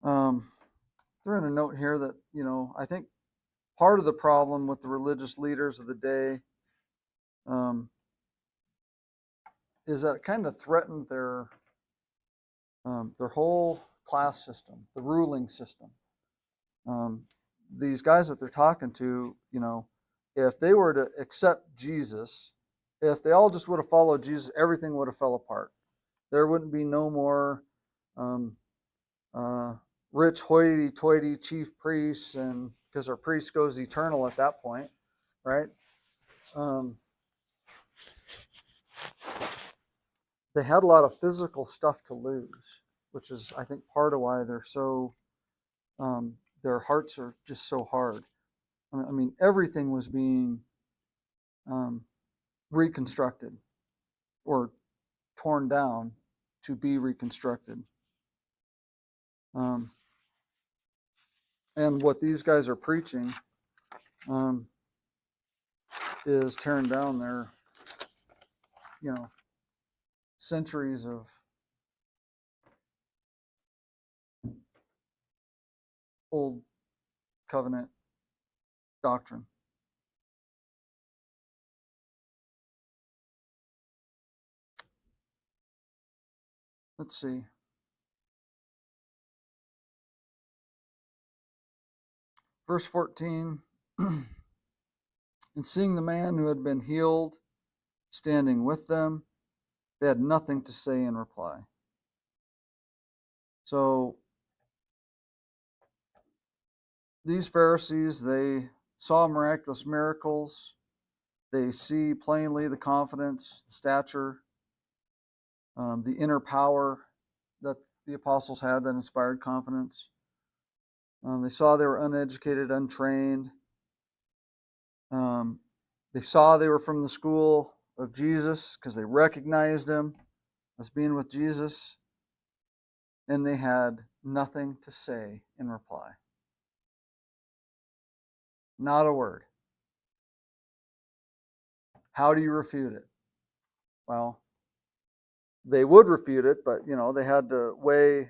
Threw in a note here that, I think part of the problem with the religious leaders of the day um, is that it kind of threatened their whole class system, the ruling system. Um, these guys that they're talking to, if they were to accept Jesus, if they all just would have followed Jesus, everything would have fell apart. There wouldn't be no more um, uh, rich hoity-toity chief priests, and because our priest goes eternal at that point, right? Um, they had a lot of physical stuff to lose, which is, I think, part of why they're so their hearts are just so hard. I mean, everything was being um, reconstructed or torn down to be reconstructed. Um, and what these guys are preaching um, is tearing down their, centuries of old covenant doctrine. Let's see. Verse 14. And seeing the man who had been healed standing with them, they had nothing to say in reply. So these Pharisees, they saw miraculous miracles. They see plainly the confidence, the stature, the inner power that the apostles had that inspired confidence. They saw they were uneducated, untrained. They saw they were from the school of Jesus because they recognized him as being with Jesus, and they had nothing to say in reply. Not a word. How do you refute it? Well, they would refute it, but they had to weigh,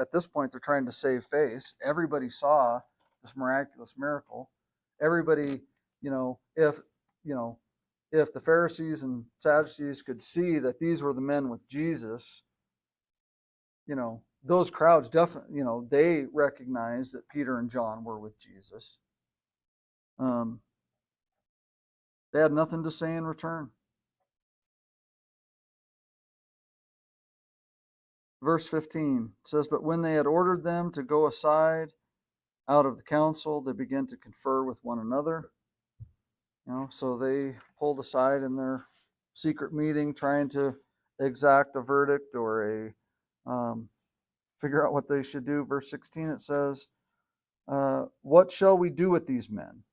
at this point they're trying to save face. Everybody saw this miraculous miracle. Everybody, if if the Pharisees and Sadducees could see that these were the men with Jesus, those crowds definitely, they recognized that Peter and John were with Jesus. They had nothing to say in return. Verse 15 says, but when they had ordered them to go aside out of the council, they began to confer with one another. So they pulled aside in their secret meeting, trying to exact a verdict or figure out what they should do. Verse 16, it says, what shall we do with these men?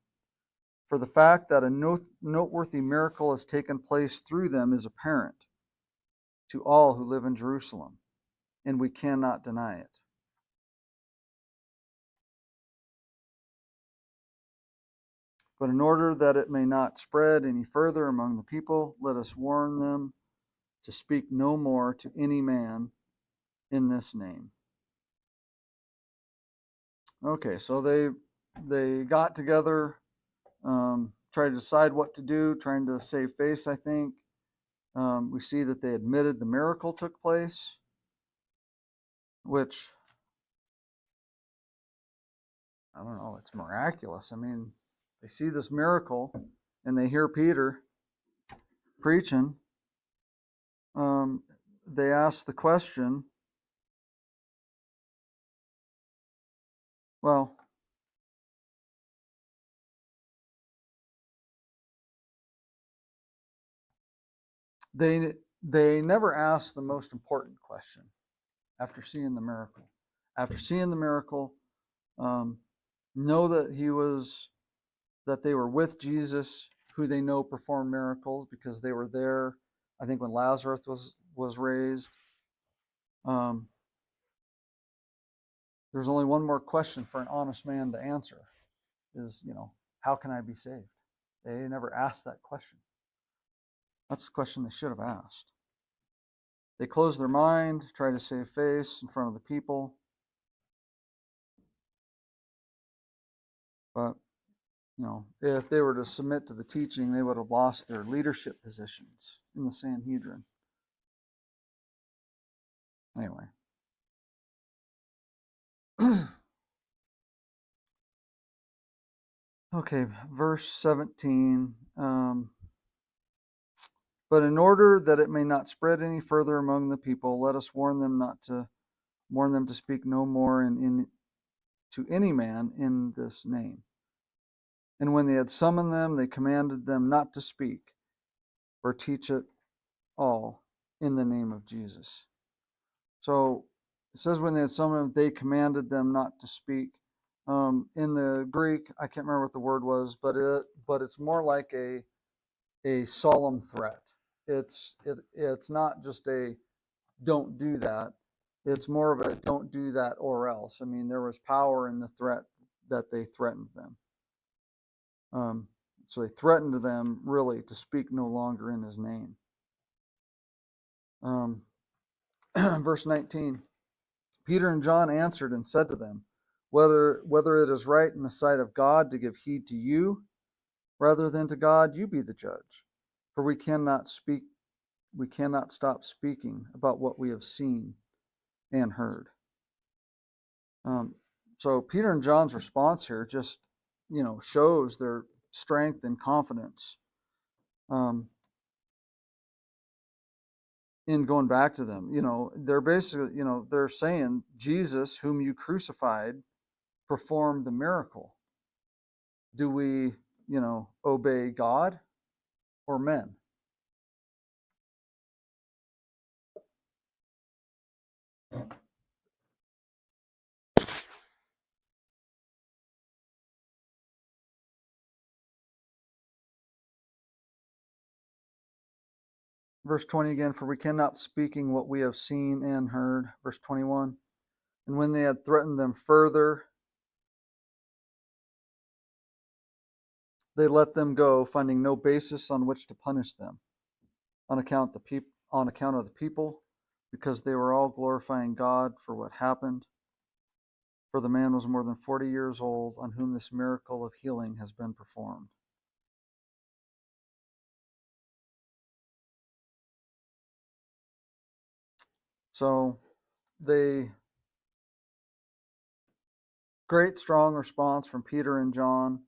For the fact that a noteworthy miracle has taken place through them is apparent to all who live in Jerusalem, and we cannot deny it. But in order that it may not spread any further among the people, let us warn them to speak no more to any man in this name. Okay, so they got together, tried to decide what to do, trying to save face, I think. We see that they admitted the miracle took place, which, I don't know, it's miraculous. I mean, they see this miracle and they hear Peter preaching. They ask the question, well, they never ask the most important question after seeing the miracle. After seeing the miracle, know that they were with Jesus, who they know performed miracles because they were there, I think, when Lazarus was raised. There's only one more question for an honest man to answer is, how can I be saved? They never asked that question. That's the question they should have asked. They closed their mind, tried to save face in front of the people. But, if they were to submit to the teaching, they would have lost their leadership positions in the Sanhedrin. Anyway. Okay, verse 17. But in order that it may not spread any further among the people, let us warn them to speak no more to any man in this name. And when they had summoned them, they commanded them not to speak or teach it all in the name of Jesus. So it says when they had summoned them, they commanded them not to speak. In the Greek, I can't remember what the word was, but it's more like a solemn threat. It's not just a don't do that. It's more of a don't do that or else. I mean, there was power in the threat that they threatened them. So they threatened them really to speak no longer in his name. Verse 19. Peter and John answered and said to them, whether it is right in the sight of God to give heed to you rather than to God, you be the judge. For we cannot stop speaking about what we have seen and heard. So Peter and John's response here just, shows their strength and confidence in going back to them. They're basically, they're saying Jesus, whom you crucified, performed the miracle. Do we, obey God or men? Verse 20 again, for we cannot speaking what we have seen and heard. Verse 21, and when they had threatened them further, they let them go, finding no basis on which to punish them, on account of the people, because they were all glorifying God for what happened. For the man was more than 40 years old, on whom this miracle of healing has been performed. So great strong response from Peter and John.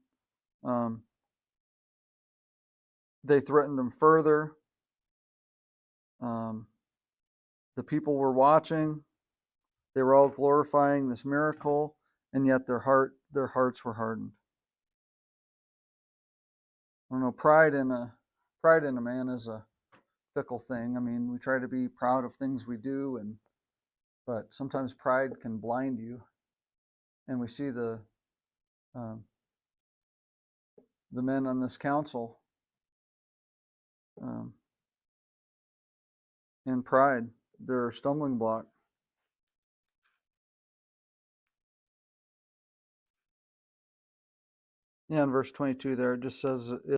They threatened them further. The people were watching. They were all glorifying this miracle, and yet their hearts were hardened. I don't know, pride in a man is a fickle thing. I mean, we try to be proud of things we do, but sometimes pride can blind you. And we see the men on this council in pride, they're a stumbling block. Yeah, in verse 22 there, it just says